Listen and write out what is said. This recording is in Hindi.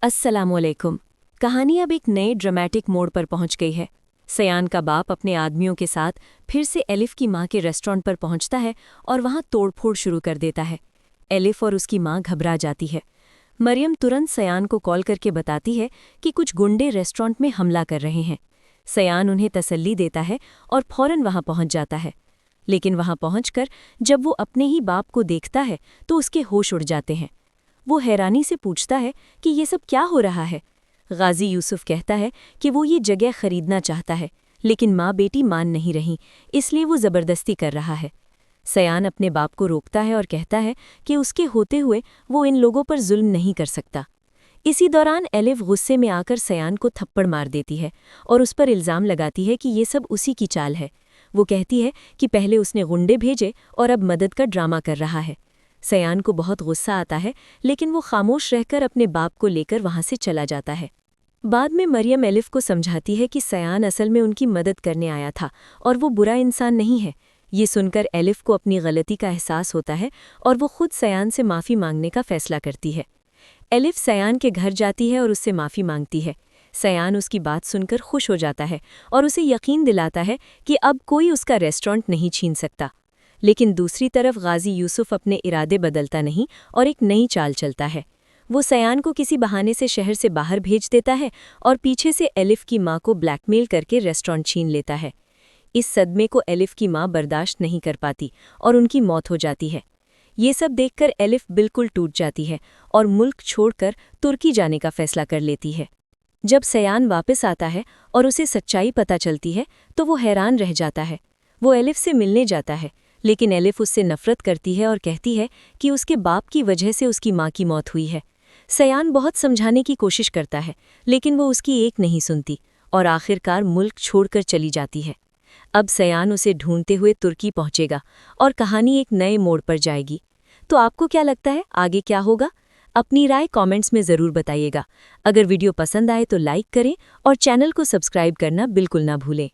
अस्सलामुअलैकुम। कहानी अब एक नए ड्रामेटिक मोड़ पर पहुंच गई है। सयान का बाप अपने आदमियों के साथ फिर से एलिफ की मां के रेस्टोरेंट पर पहुंचता है और वहां तोड़फोड़ शुरू कर देता है। एलिफ और उसकी मां घबरा जाती है। मरियम तुरंत सयान को कॉल करके बताती है कि कुछ गुंडे रेस्टोरेंट में हमला कर रहे हैं। सयान उन्हें तसल्ली देता है और फौरन वहां पहुंच जाता है। लेकिन वहां पहुंचकर जब वो अपने ही बाप को देखता है तो उसके होश उड़ जाते हैं। वो हैरानी से पूछता है कि ये सब क्या हो रहा है। गाजी यूसुफ कहता है कि वो ये जगह खरीदना चाहता है, लेकिन माँ बेटी मान नहीं रही, इसलिए वो ज़बरदस्ती कर रहा है। सयान अपने बाप को रोकता है और कहता है कि उसके होते हुए वो इन लोगों पर जुल्म नहीं कर सकता। इसी दौरान एलिफ गुस्से में आकर सयान को थप्पड़ मार देती है और उस पर इल्ज़ाम लगाती है कि ये सब उसी की चाल है। वो कहती है कि पहले उसने गुंडे भेजे और अब मदद का ड्रामा कर रहा है। सयान को बहुत गुस्सा आता है, लेकिन वो खामोश रहकर अपने बाप को लेकर वहां से चला जाता है। बाद में मरियम एलिफ को समझाती है कि सयान असल में उनकी मदद करने आया था और वो बुरा इंसान नहीं है। ये सुनकर एलिफ को अपनी गलती का एहसास होता है और वो खुद सयान से माफ़ी मांगने का फैसला करती है। एलिफ सयान के घर जाती है और उससे माफ़ी मांगती है। सयान उसकी बात सुनकर खुश हो जाता है और उसे यकीन दिलाता है कि अब कोई उसका रेस्टोरेंट नहीं छीन सकता। लेकिन दूसरी तरफ गाजी यूसुफ अपने इरादे बदलता नहीं और एक नई चाल चलता है। वो सयान को किसी बहाने से शहर से बाहर भेज देता है और पीछे से एलिफ की मां को ब्लैकमेल करके रेस्टोरेंट छीन लेता है। इस सदमे को एलिफ की मां बर्दाश्त नहीं कर पाती और उनकी मौत हो जाती है। ये सब देखकर एलिफ बिल्कुल टूट जाती है और मुल्क छोड़कर तुर्की जाने का फैसला कर लेती है। जब सयान वापस आता है और उसे सच्चाई पता चलती है तो वो हैरान रह जाता है। वो एलिफ से मिलने जाता है, लेकिन एलिफ उससे नफरत करती है और कहती है कि उसके बाप की वजह से उसकी माँ की मौत हुई है। सयान बहुत समझाने की कोशिश करता है, लेकिन वो उसकी एक नहीं सुनती और आखिरकार मुल्क छोड़कर चली जाती है। अब सयान उसे ढूंढते हुए तुर्की पहुंचेगा और कहानी एक नए मोड़ पर जाएगी। तो आपको क्या लगता है आगे क्या होगा? अपनी राय कमेंट्स में ज़रूर बताइएगा। अगर वीडियो पसंद आए तो लाइक करें और चैनल को सब्सक्राइब करना बिल्कुल ना भूलें।